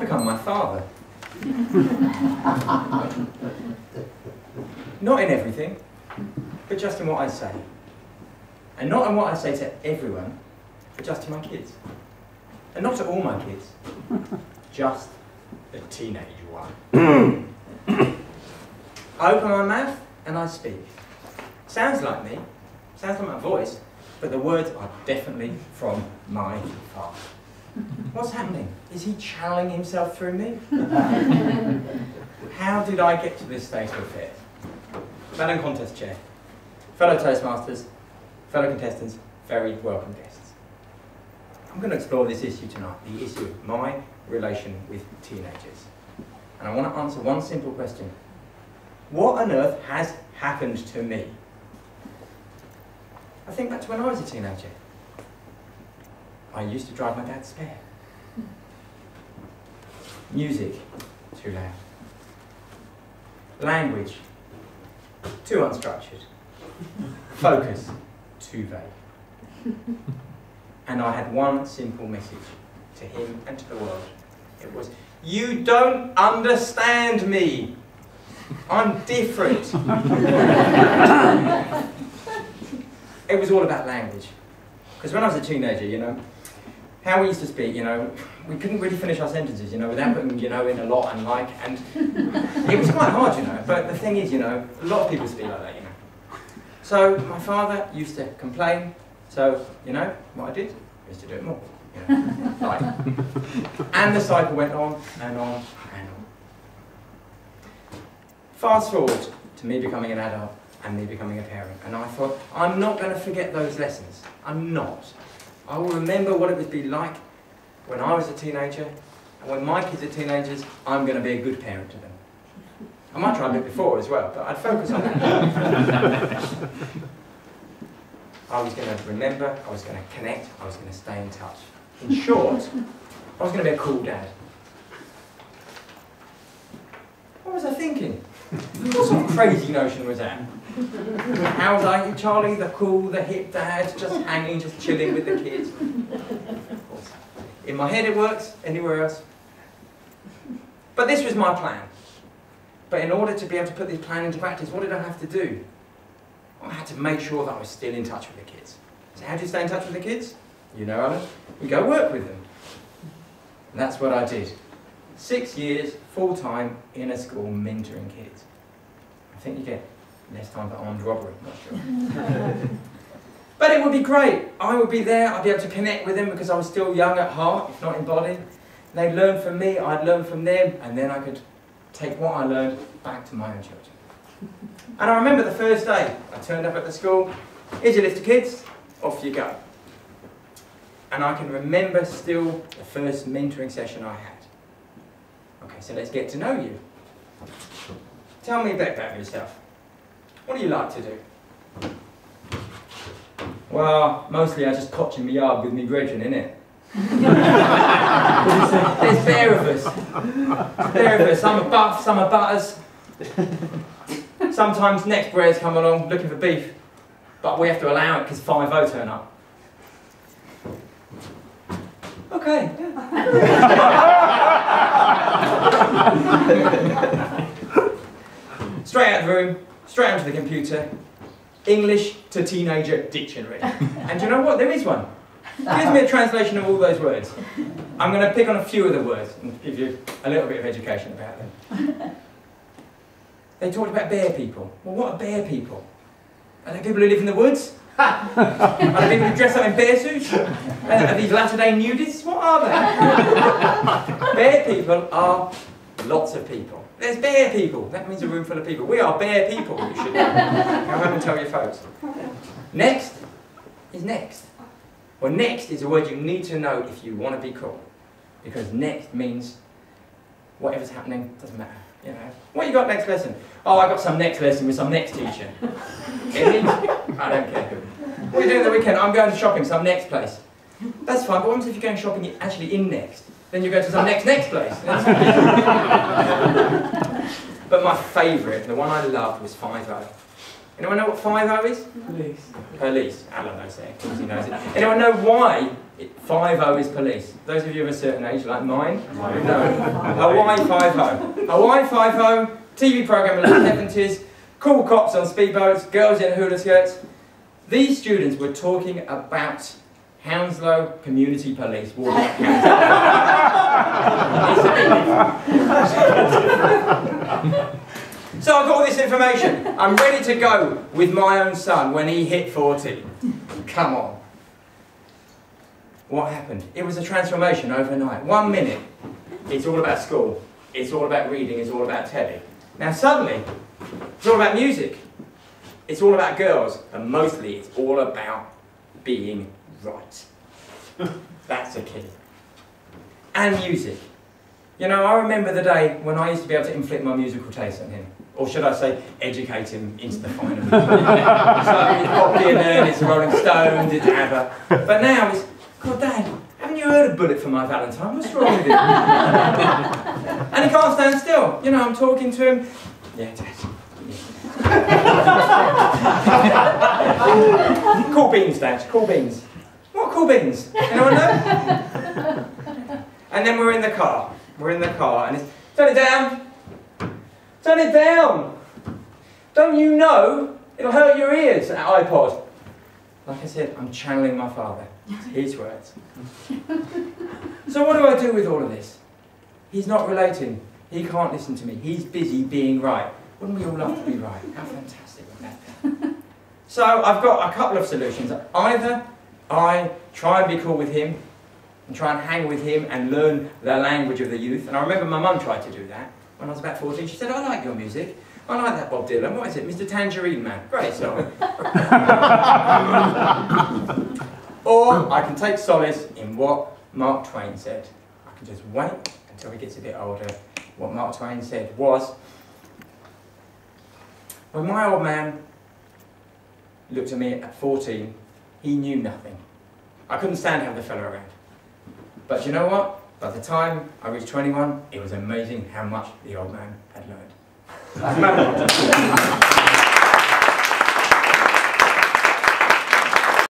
become my father. Not in everything, but just in what I say. And not in what I say to everyone, but just to my kids. And not to all my kids, just the teenage one. I open my mouth and I speak. Sounds like me, sounds like my voice, but the words are definitely from my father. What's happening? Is he channeling himself through me? How did I get to this state of affairs? Madam Contest Chair, fellow Toastmasters, fellow contestants, very welcome guests. I'm going to explore this issue tonight, the issue of my relation with teenagers. And I want to answer one simple question. What on earth has happened to me? I think back to when I was a teenager. I used to drive my dad spare. Music, too loud. Language, too unstructured. Focus, too vague. And I had one simple message to him and to the world. It was, you don't understand me. I'm different. It was all about language. Because when I was a teenager, you know, how we used to speak, you know, we couldn't really finish our sentences, you know, without putting, you know, in a lot and like, and it was quite hard, you know, but the thing is, you know, a lot of people speak like that, you know. So my father used to complain, so, you know, what I did, I used to do it more, you know, like. And the cycle went on and on and on. Fast forward to me becoming an adult and me becoming a parent, and I thought, I'm not going to forget those lessons. I'm not. I will remember what it would be like when I was a teenager, and when my kids are teenagers, I'm going to be a good parent to them. I might try a bit before as well, but I'd focus on that. I was going to remember, I was going to connect, I was going to stay in touch. In short, I was going to be a cool dad. What was I thinking? What sort of crazy notion was that? How was I, Charlie, the cool, the hip dad, just hanging, just chilling with the kids? In my head it works, anywhere else. But this was my plan. But in order to be able to put this plan into practice, what did I have to do? I had to make sure that I was still in touch with the kids. So how do you stay in touch with the kids? You know, Alan, you go work with them. And that's what I did. 6 years, full-time, in a school, mentoring kids. I think you get less time for armed robbery, not sure. But it would be great. I would be there, I'd be able to connect with them because I was still young at heart, if not in body. They'd learn from me, I'd learn from them, and then I could take what I learned back to my own children. And I remember the first day, I turned up at the school, here's your list of kids, off you go. And I can remember still the first mentoring session I had. Okay, so let's get to know you. Tell me a bit about yourself. What do you like to do? Well, mostly I just cotch in my yard with me brethren, innit? There's bare of us. Bare of us. Some are buff, some are butters. Sometimes next breads come along looking for beef, but we have to allow it because 5-0 turn up. Okay. Straight out of the room, straight onto the computer, English to teenager dictionary. And do you know what? There is one. Gives me a translation of all those words. I'm going to pick on a few of the words and give you a little bit of education about them. They talked about bear people. Well, what are bear people? Are they people who live in the woods? Are they people who dress up in bear suits? Are these latter-day nudists? What are they? Bear people are lots of people. There's bear people. That means a room full of people. We are bear people, you should know. Go home and tell your folks. Next is next. Well, next is a word you need to know if you want to be cool. Because next means whatever's happening, doesn't matter. You know, what you got next lesson? Oh, I got some next lesson with some next teacher. It means, I don't care. What are you doing at the weekend? I'm going to shopping, some next place. That's fine, but what happens if you're going shopping actually in next? Then you go to some next place. But my favourite, the one I loved, was 5-0. Anyone know what 5-0 is? Police. Police. Alan knows it, of course he knows it. Anyone know why 5-0 is police? Those of you of a certain age, like mine, no. Hawaii 5-0. Hawaii 5-0, TV programme in the 70s, cool cops on speedboats, girls in hula skirts. These students were talking about Hounslow Community Police walking up Hounslow. So I've got all this information. I'm ready to go with my own son when he hit 40. Come on. What happened? It was a transformation overnight. 1 minute, it's all about school. It's all about reading. It's all about telly. Now suddenly, it's all about music. It's all about girls. And mostly, it's all about being right. That's a key. And music. You know, I remember the day when I used to be able to inflict my musical taste on him. Or should I say, educate him into the finer music. So it's Bob Dylan, it's the Rolling Stones, it's ABBA. But now it's, God, Dad, haven't you heard of Bullet for My Valentine? What's wrong with it? And he can't stand still. You know, I'm talking to him. Yeah, Dad. Yeah. Cool beans, Dad, cool beans. What cool beans? Anyone know? And then we're in the car. We're in the car and it's, turn it down. Turn it down! Don't you know it'll hurt your ears, that iPod? Like I said, I'm channeling my father. His words. So what do I do with all of this? He's not relating. He can't listen to me. He's busy being right. Wouldn't we all love to be right? How fantastic would that be? So I've got a couple of solutions. Either I try and be cool with him and try and hang with him and learn the language of the youth. And I remember my mum tried to do that. When I was about 14, she said, I like your music. I like that Bob Dylan. What is it? Mr. Tangerine Man. Great song. Or I can take solace in what Mark Twain said. I can just wait until he gets a bit older. What Mark Twain said was, when my old man looked at me at 14, he knew nothing. I couldn't stand having the fella around. But you know what? By the time I reached 21, it was amazing how much the old man had learned.